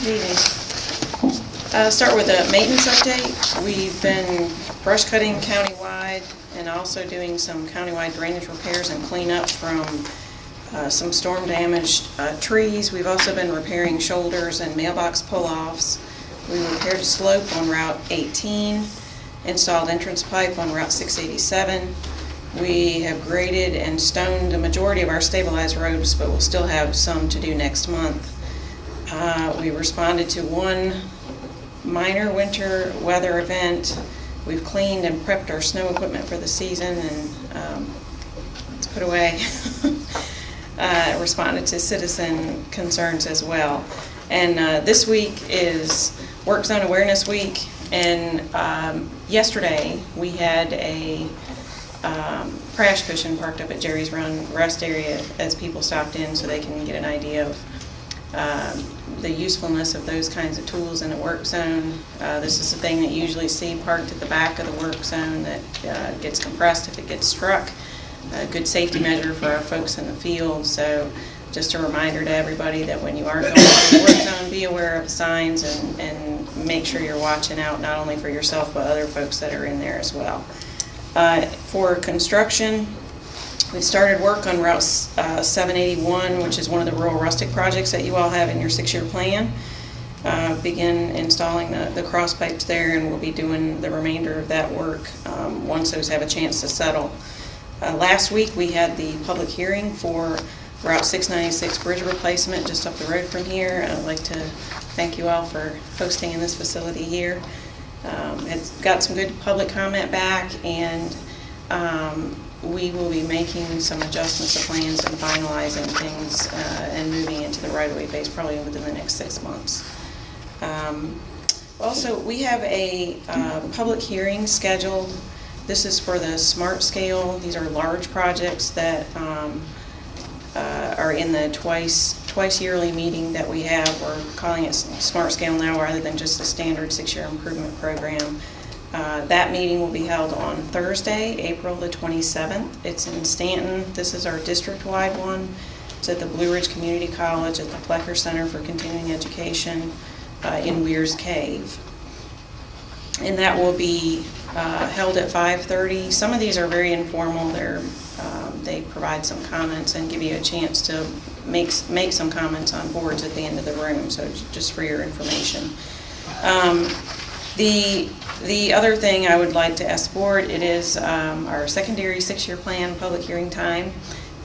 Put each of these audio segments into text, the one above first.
Good evening. Start with a maintenance update. We've been brush cutting countywide and also doing some countywide drainage repairs and cleanup from some storm damaged trees. We've also been repairing shoulders and mailbox pull-offs. We repaired a slope on Route 18, installed entrance pipe on Route 687. We have graded and stoned the majority of our stabilized roads, but we'll still have some to do next month. We responded to one minor winter weather event. We've cleaned and prepped our snow equipment for the season and it's put away. Responded to citizen concerns as well. And this week is Work Zone Awareness Week, and yesterday we had a crash cushion parked up at Jerry's Run rest area as people stopped in so they can get an idea of the usefulness of those kinds of tools in a work zone. This is the thing that you usually see parked at the back of the work zone that gets compressed if it gets struck. A good safety measure for our folks in the field. So just a reminder to everybody that when you are going to the work zone, be aware of the signs and make sure you're watching out not only for yourself but other folks that are in there as well. For construction, we started work on Route 781, which is one of the rural rustic projects that you all have in your 6-year plan. Begin installing the cross pipes there, and we'll be doing the remainder of that work once those have a chance to settle. Last week we had the public hearing for Route 696 bridge replacement just up the road from here. I'd like to thank you all for hosting in this facility here. It's got some good public comment back, and we will be making some adjustments to plans and finalizing things and moving into the right-of-way base probably within the next 6 months. Also, we have a public hearing scheduled. This is for the SMART scale. These are large projects that are in the twice yearly meeting that we have. We're calling it SMART scale now rather than just a standard 6-year improvement program. That meeting will be held on Thursday, April the 27th. It's in Stanton. This is our district-wide one. It's at the Blue Ridge Community College at the Flecker Center for Continuing Education in Weir's Cave. And that will be held at 5:30. Some of these are very informal. They provide some comments and give you a chance to make some comments on boards at the end of the room, so just for your information. The other thing I would like to ask the board, it is our secondary 6-year plan public hearing time,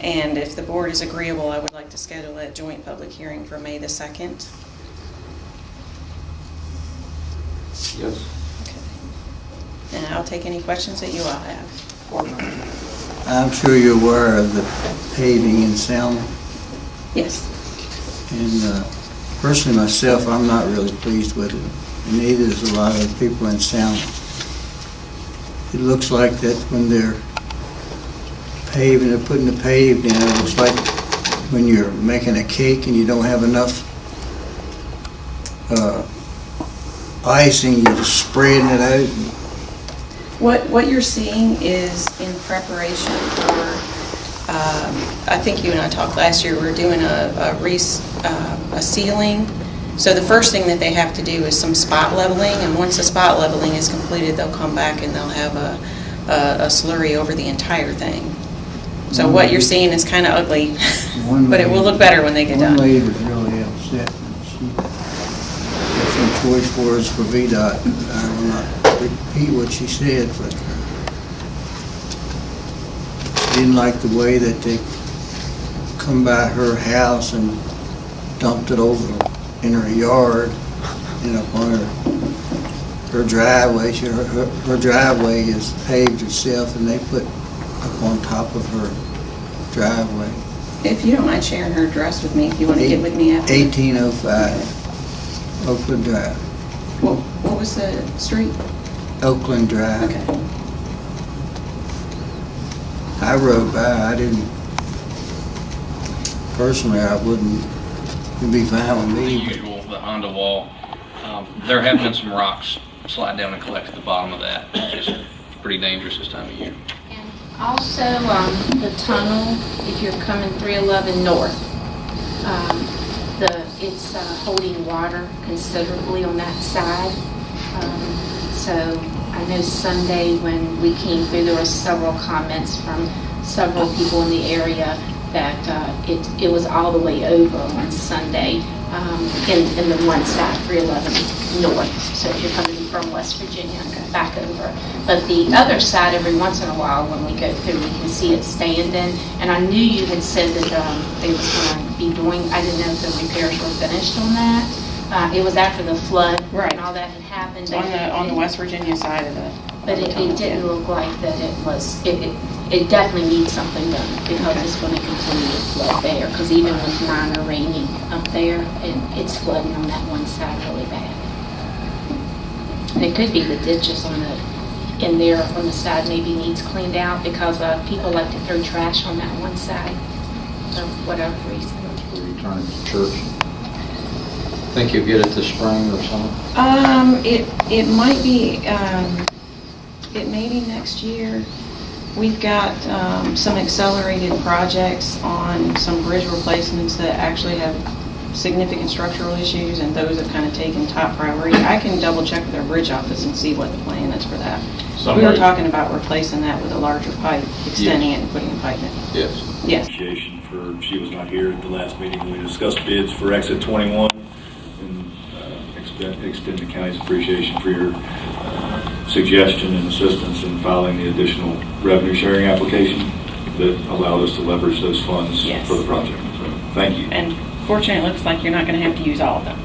and if the board is agreeable, I would like to schedule a joint public hearing for May the 2nd. Yes. And I'll take any questions that you all have. I'm sure you're aware of the paving in Selma. Yes. And personally myself, I'm not really pleased with it. And neither is a lot of the people in Selma. It looks like that when they're paving, they're putting the pave down, it looks like when you're making a cake and you don't have enough icing, you're just spreading it out. What you're seeing is in preparation for, I think you and I talked last year, we're doing a ceiling. So the first thing that they have to do is some spot leveling, and once the spot leveling is completed, they'll come back and they'll have a slurry over the entire thing. So what you're seeing is kind of ugly, but it will look better when they get done. One lady was really upset. She had some choice words for VDOT. I will not repeat what she said, but she didn't like the way that they come by her house and dumped it over in her yard and up on her driveway. Her driveway is paved itself, and they put up on top of her driveway. If you don't mind sharing her address with me, if you want to get with me after. 1805 Oakland Drive. What was the street? Oakland Drive. Okay. I rode by. I didn't, personally, I wouldn't, it'd be fine with The me. usual, the Honda wall. There have been some rocks slide down and collect at the bottom of that. It's just pretty dangerous this time of year. And also the tunnel, if you're coming 311 north, it's holding water considerably on that side. So I know Sunday when we came through, there were several comments from several people in the area that it was all the way over on Sunday in the one side, 311 North. So if you're coming from West Virginia, back over. But the other side, every once in a while when we go through, we can see it standing. And I knew you had said that they was going to be doing, I didn't know if the repairs were finished on that. It was after the flood Right. and all that had happened. It's on the West Virginia side of the. But it didn't look like that it definitely needs something done because it's going to continue to flood there. Because even with minor raining up there, it's flooding on that one side really bad. And it could be the ditches in there on the side maybe needs cleaned out because people like to throw trash on that one side for whatever reason. Were you trying to church? Think you'll get it this spring or something? It might be, it may be next year. We've got some accelerated projects on some bridge replacements that actually have significant structural issues, and those have kind of taken top priority. I can double check with our bridge office and see what the plan is for that. We were talking about replacing that with a larger pipe, extending it and putting a pipe in. Yes. Yes. Appreciation for, she was not here at the last meeting when we discussed bids for exit 21, and extend the county's appreciation for your suggestion and assistance in filing the additional revenue sharing application that allowed us to leverage those funds Yes. for the project. So, thank you. And fortunately, it looks like you're not going to have to use all of them.